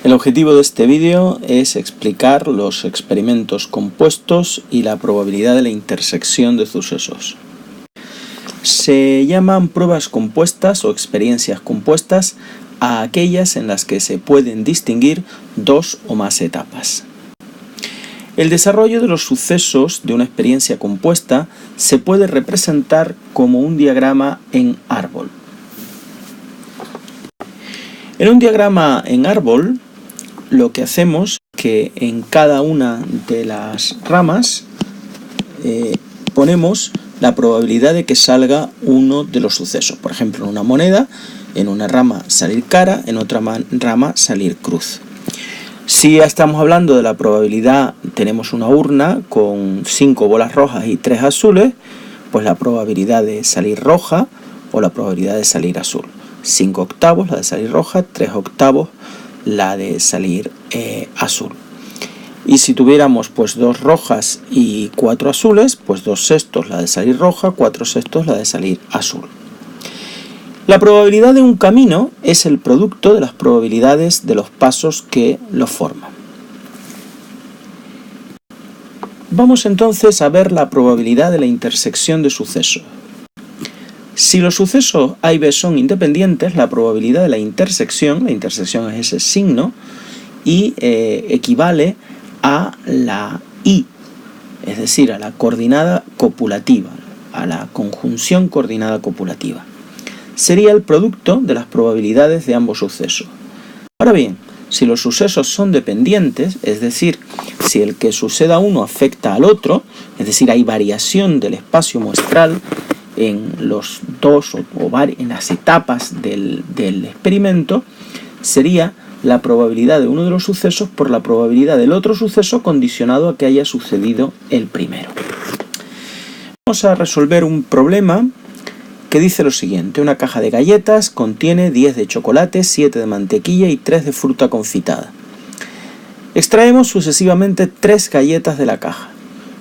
El objetivo de este vídeo es explicar los experimentos compuestos y la probabilidad de la intersección de sucesos. Se llaman pruebas compuestas o experiencias compuestas a aquellas en las que se pueden distinguir dos o más etapas. El desarrollo de los sucesos de una experiencia compuesta se puede representar como un diagrama en árbol. En un diagrama en árbol, lo que hacemos es que en cada una de las ramas ponemos la probabilidad de que salga uno de los sucesos. Por ejemplo, en una moneda, en una rama salir cara, en otra rama salir cruz. Si estamos hablando de la probabilidad, tenemos una urna con 5 bolas rojas y 3 azules, pues la probabilidad de salir roja o la probabilidad de salir azul. 5 octavos la de salir roja, 3 octavos la de salir azul. Y si tuviéramos pues 2 rojas y 4 azules, pues 2 sextos la de salir roja, 4 sextos la de salir azul. La probabilidad de un camino es el producto de las probabilidades de los pasos que lo forman. Vamos entonces a ver la probabilidad de la intersección de sucesos. Si los sucesos A y B son independientes, la probabilidad de la intersección es ese signo, y equivale a la I, es decir, a la coordinada copulativa, a la conjunción coordinada copulativa. Sería el producto de las probabilidades de ambos sucesos. Ahora bien, si los sucesos son dependientes, es decir, si el que suceda a uno afecta al otro, es decir, hay variación del espacio muestral en los dos en las etapas del experimento, sería la probabilidad de uno de los sucesos por la probabilidad del otro suceso condicionado a que haya sucedido el primero. Vamos a resolver un problema que dice lo siguiente: una caja de galletas contiene 10 de chocolate, 7 de mantequilla y 3 de fruta confitada. Extraemos sucesivamente 3 galletas de la caja.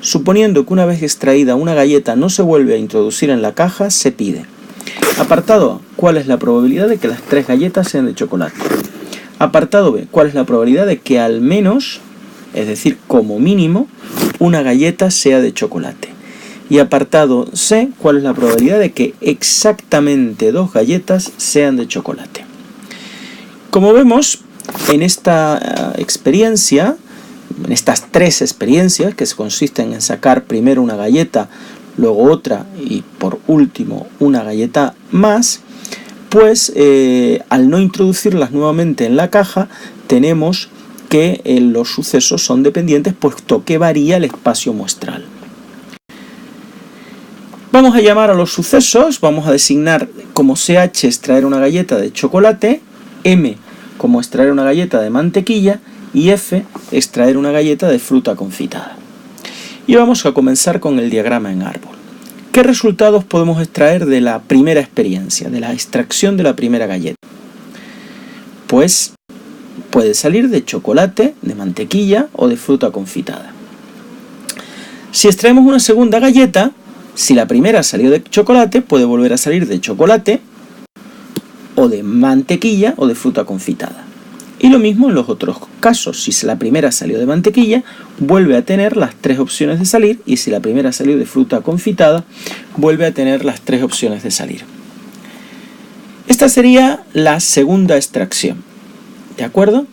Suponiendo que una vez extraída una galleta no se vuelve a introducir en la caja, se pide: apartado A, ¿cuál es la probabilidad de que las 3 galletas sean de chocolate? Apartado B, ¿cuál es la probabilidad de que al menos, es decir, como mínimo, una galleta sea de chocolate? Y apartado C, ¿cuál es la probabilidad de que exactamente 2 galletas sean de chocolate? Como vemos, en esta experiencia, en estas 3 experiencias, que consisten en sacar primero una galleta, luego otra y por último una galleta más, pues al no introducirlas nuevamente en la caja, tenemos que los sucesos son dependientes, puesto que varía el espacio muestral. Vamos a llamar a los sucesos, vamos a designar como CH extraer una galleta de chocolate, M como extraer una galleta de mantequilla y F extraer una galleta de fruta confitada. Y vamos a comenzar con el diagrama en árbol. ¿Qué resultados podemos extraer de la primera experiencia, de la extracción de la primera galleta? Pues puede salir de chocolate, de mantequilla o de fruta confitada. Si extraemos una segunda galleta, si la primera salió de chocolate, puede volver a salir de chocolate o de mantequilla o de fruta confitada. Y lo mismo en los otros casos: si la primera salió de mantequilla, vuelve a tener las 3 opciones de salir, y si la primera salió de fruta confitada, vuelve a tener las 3 opciones de salir. Esta sería la segunda extracción, ¿de acuerdo?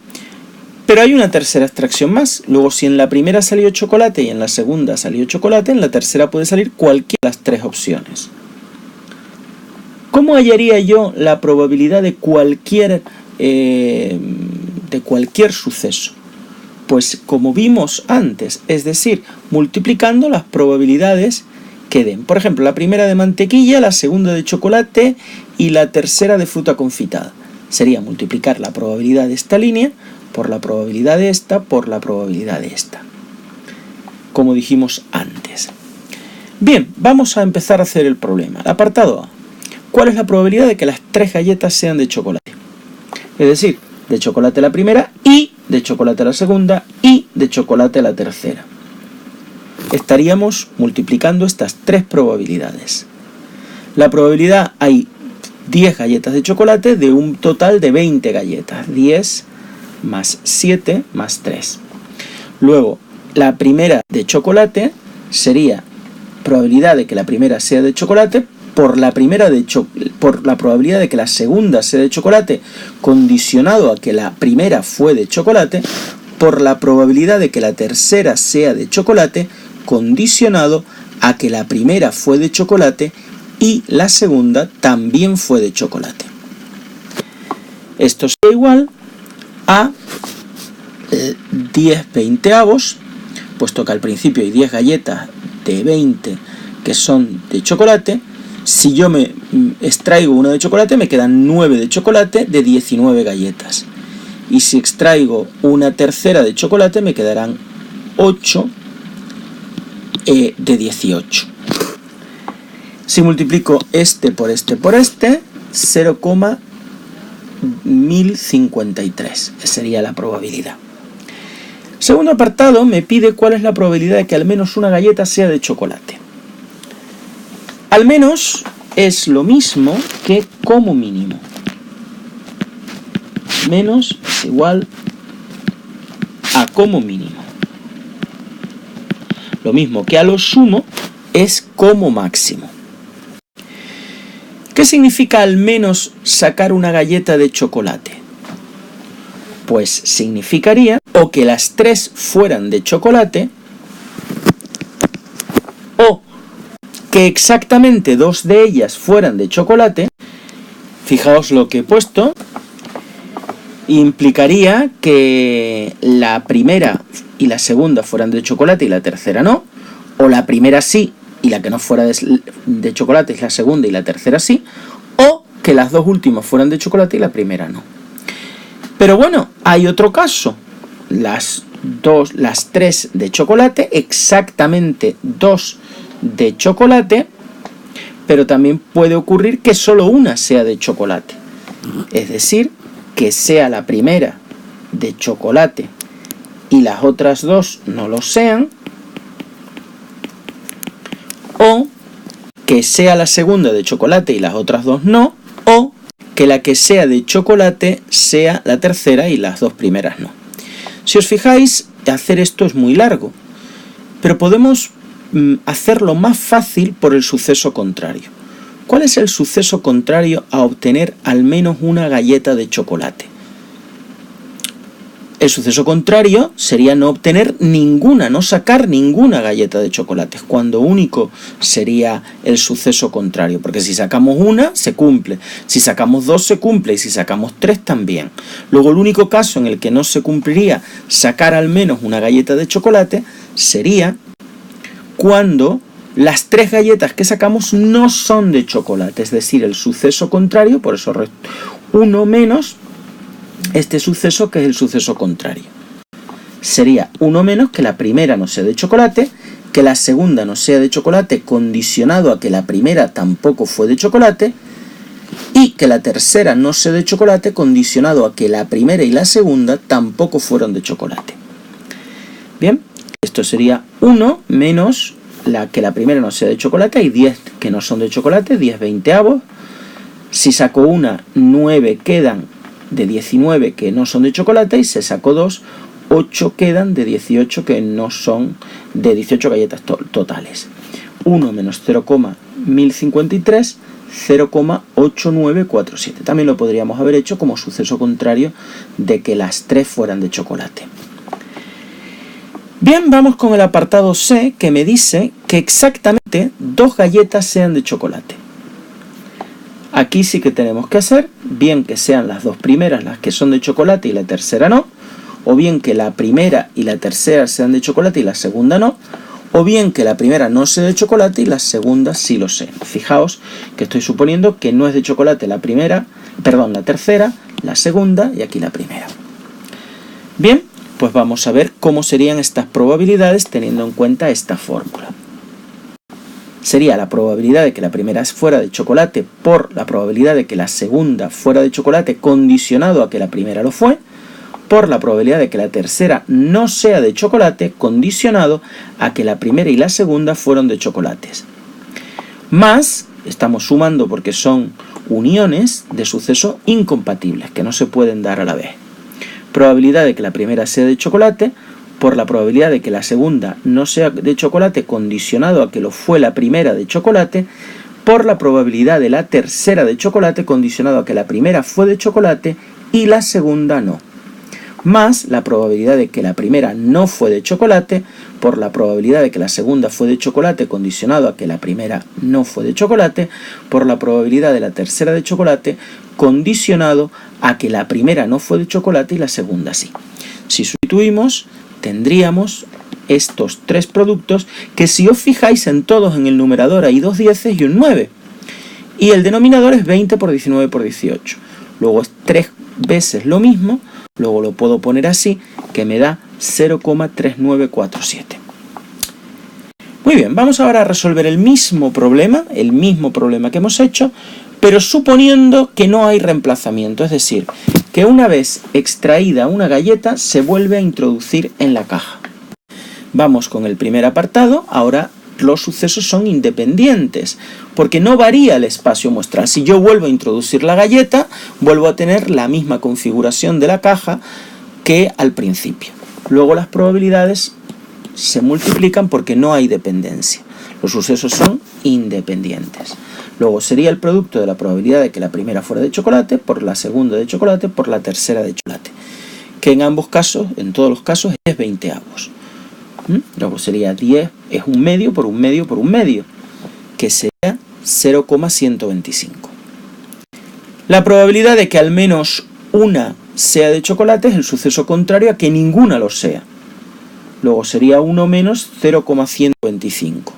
Pero hay una tercera extracción más. Luego, si en la primera salió chocolate y en la segunda salió chocolate, en la tercera puede salir cualquiera de las 3 opciones. ¿Cómo hallaría yo la probabilidad de cualquier suceso? Pues como vimos antes, es decir, multiplicando las probabilidades que den. Por ejemplo, la primera de mantequilla, la segunda de chocolate y la tercera de fruta confitada. Sería multiplicar la probabilidad de esta línea por la probabilidad de esta por la probabilidad de esta, como dijimos antes. Bien, vamos a empezar a hacer el problema. El apartado A: ¿cuál es la probabilidad de que las 3 galletas sean de chocolate? Es decir, de chocolate la primera y de chocolate la segunda y de chocolate la tercera. Estaríamos multiplicando estas 3 probabilidades. La probabilidad, hay 10 galletas de chocolate de un total de 20 galletas. 10 más 7 más 3. Luego, la primera de chocolate sería probabilidad de que la primera sea de chocolate por la probabilidad de que la segunda sea de chocolate condicionado a que la primera fue de chocolate por la probabilidad de que la tercera sea de chocolate condicionado a que la primera fue de chocolate y la segunda también fue de chocolate. Esto sería igual a 10 veinteavos, puesto que al principio hay 10 galletas de 20 que son de chocolate. Si yo me extraigo una de chocolate, me quedan 9 de chocolate de 19 galletas. Y si extraigo una tercera de chocolate, me quedarán 8 de 18. Si multiplico este por este por este, 0,1053. Esa sería la probabilidad. Segundo apartado me pide cuál es la probabilidad de que al menos una galleta sea de chocolate. Al menos es lo mismo que como mínimo. Menos es igual a como mínimo. Lo mismo que a lo sumo es como máximo. ¿Qué significa al menos sacar una galleta de chocolate? Pues significaría o que las 3 fueran de chocolate o que exactamente 2 de ellas fueran de chocolate. Fijaos lo que he puesto. Implicaría que la primera y la segunda fueran de chocolate y la tercera no, o la primera sí y la que no fuera de chocolate es la segunda y la tercera sí, o que las dos últimas fueran de chocolate y la primera no. Pero bueno, hay otro caso, las 3 de chocolate, exactamente 2 de chocolate, pero también puede ocurrir que solo una sea de chocolate, es decir, que sea la primera de chocolate y las otras 2 no lo sean, o que sea la segunda de chocolate y las otras 2 no, o que la que sea de chocolate sea la tercera y las 2 primeras no. Si os fijáis, hacer esto es muy largo, pero podemos hacerlo más fácil por el suceso contrario. ¿Cuál es el suceso contrario a obtener al menos una galleta de chocolate? El suceso contrario sería no obtener ninguna, no sacar ninguna galleta de chocolate, cuando único sería el suceso contrario, porque si sacamos una, se cumple, si sacamos 2, se cumple, y si sacamos 3, también. Luego el único caso en el que no se cumpliría sacar al menos una galleta de chocolate sería cuando las 3 galletas que sacamos no son de chocolate, es decir, el suceso contrario, por eso 1 menos este suceso que es el suceso contrario. Sería 1 menos que la primera no sea de chocolate, que la segunda no sea de chocolate condicionado a que la primera tampoco fue de chocolate, y que la tercera no sea de chocolate condicionado a que la primera y la segunda tampoco fueron de chocolate. Bien, esto sería 1 menos que la primera no sea de chocolate, y 10 que no son de chocolate, 10 veinteavos. Si saco una, 9 quedan de 19 que no son de chocolate, y se sacó 2, 8 quedan de 18 que no son de 18 galletas totales. 1 menos 0,1053, 0,8947. También lo podríamos haber hecho como suceso contrario de que las 3 fueran de chocolate. Bien, vamos con el apartado C, que me dice que exactamente 2 galletas sean de chocolate. Aquí sí que tenemos que hacer, bien que sean las 2 primeras las que son de chocolate y la tercera no, o bien que la primera y la tercera sean de chocolate y la segunda no, o bien que la primera no sea de chocolate y la segunda sí lo sea. Fijaos que estoy suponiendo que no es de chocolate la tercera, la segunda y aquí la primera. Bien, pues vamos a ver cómo serían estas probabilidades teniendo en cuenta esta fórmula. Sería la probabilidad de que la primera fuera de chocolate por la probabilidad de que la segunda fuera de chocolate condicionado a que la primera lo fue, por la probabilidad de que la tercera no sea de chocolate condicionado a que la primera y la segunda fueron de chocolates. Más, estamos sumando porque son uniones de sucesos incompatibles que no se pueden dar a la vez. probabilidad de que la primera sea de chocolate por la probabilidad de que la segunda no sea de chocolate condicionado a que lo fue la primera de chocolate, por la probabilidad de la tercera de chocolate condicionado a que la primera fue de chocolate y la segunda no, más la probabilidad de que la primera no fue de chocolate por la probabilidad de que la segunda fue de chocolate condicionado a que la primera no fue de chocolate, por la probabilidad de la tercera de chocolate condicionado a que la primera no fue de chocolate y la segunda sí. Si sustituimos, tendríamos estos tres productos que, si os fijáis en todos, en el numerador hay 2 dieces y un 9. Y el denominador es 20 por 19 por 18. Luego es 3 veces lo mismo, luego lo puedo poner así, que me da 0,3947. Muy bien, vamos ahora a resolver el mismo problema que hemos hecho, pero suponiendo que no hay reemplazamiento, es decir, que una vez extraída una galleta se vuelve a introducir en la caja. Vamos con el primer apartado. Ahora los sucesos son independientes, porque no varía el espacio muestral. Si yo vuelvo a introducir la galleta, vuelvo a tener la misma configuración de la caja que al principio. Luego las probabilidades se multiplican porque no hay dependencia. Los sucesos son independientes. Luego sería el producto de la probabilidad de que la primera fuera de chocolate por la segunda de chocolate por la tercera de chocolate, que en ambos casos, en todos los casos, es 20avos. Luego sería 10, es un medio por un medio por un medio, que sería 0,125. La probabilidad de que al menos una sea de chocolate es el suceso contrario a que ninguna lo sea. Luego sería 1 menos 0,125,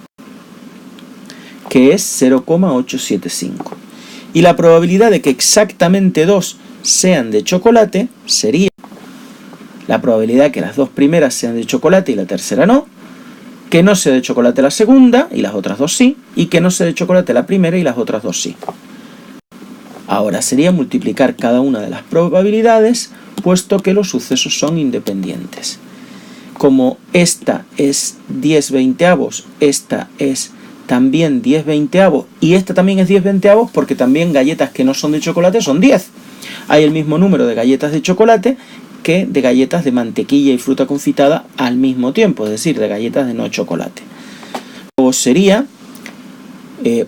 que es 0,875. Y la probabilidad de que exactamente 2 sean de chocolate sería la probabilidad de que las dos primeras sean de chocolate y la tercera no, que no sea de chocolate la segunda y las otras dos sí, y que no sea de chocolate la primera y las otras dos sí. Ahora sería multiplicar cada una de las probabilidades, puesto que los sucesos son independientes. Como esta es 10 veinteavos, esta es también 10 veinteavos y esta también es 10 veinteavos, porque también galletas que no son de chocolate son 10. Hay el mismo número de galletas de chocolate que de galletas de mantequilla y fruta confitada al mismo tiempo, es decir, de galletas de no chocolate. Luego sería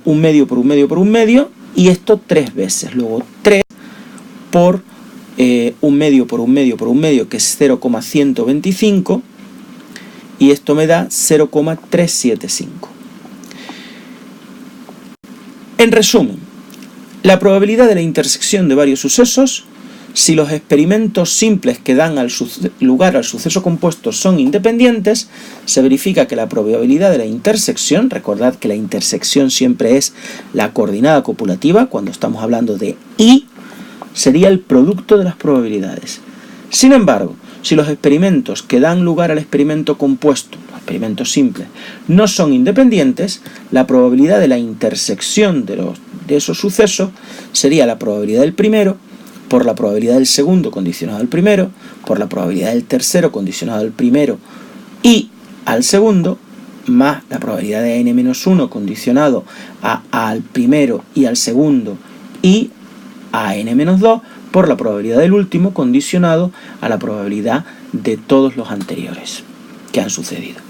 un medio por un medio por un medio, y esto 3 veces. Luego 3 por un medio por un medio por un medio, que es 0,125, y esto me da 0,375. En resumen, la probabilidad de la intersección de varios sucesos, si los experimentos simples que dan lugar al suceso compuesto son independientes, se verifica que la probabilidad de la intersección, recordad que la intersección siempre es la coordinada copulativa, cuando estamos hablando de I, sería el producto de las probabilidades. Sin embargo, si los experimentos que dan lugar al experimento compuesto, los experimentos simples, no son independientes, la probabilidad de la intersección de esos sucesos sería la probabilidad del primero por la probabilidad del segundo condicionado al primero, por la probabilidad del tercero condicionado al primero y al segundo, más la probabilidad de n-1 condicionado al primero y al segundo y a n-2 por la probabilidad del último condicionado a la probabilidad de todos los anteriores que han sucedido.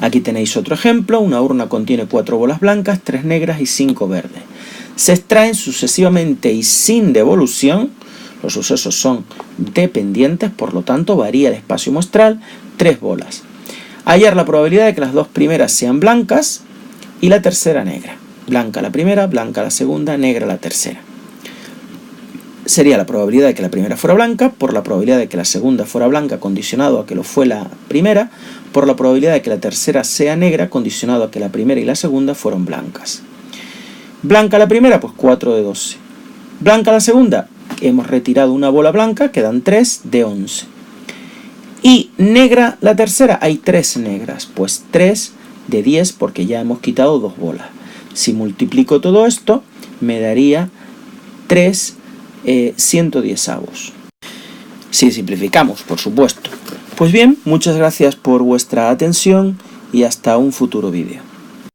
Aquí tenéis otro ejemplo. Una urna contiene 4 bolas blancas, 3 negras y 5 verdes. Se extraen sucesivamente y sin devolución. Los sucesos son dependientes, por lo tanto varía el espacio muestral, 3 bolas. Hallar la probabilidad de que las dos primeras sean blancas y la tercera negra. Blanca la primera, blanca la segunda, negra la tercera. Sería la probabilidad de que la primera fuera blanca por la probabilidad de que la segunda fuera blanca condicionado a que lo fue la primera, por la probabilidad de que la tercera sea negra condicionado a que la primera y la segunda fueron blancas. Blanca la primera, pues 4 de 12. Blanca la segunda, hemos retirado una bola blanca, quedan 3 de 11. Y negra la tercera, hay 3 negras, pues 3 de 10 porque ya hemos quitado 2 bolas. Si multiplico todo esto, me daría 3 110avos. Si simplificamos, por supuesto. Pues bien, muchas gracias por vuestra atención y hasta un futuro vídeo.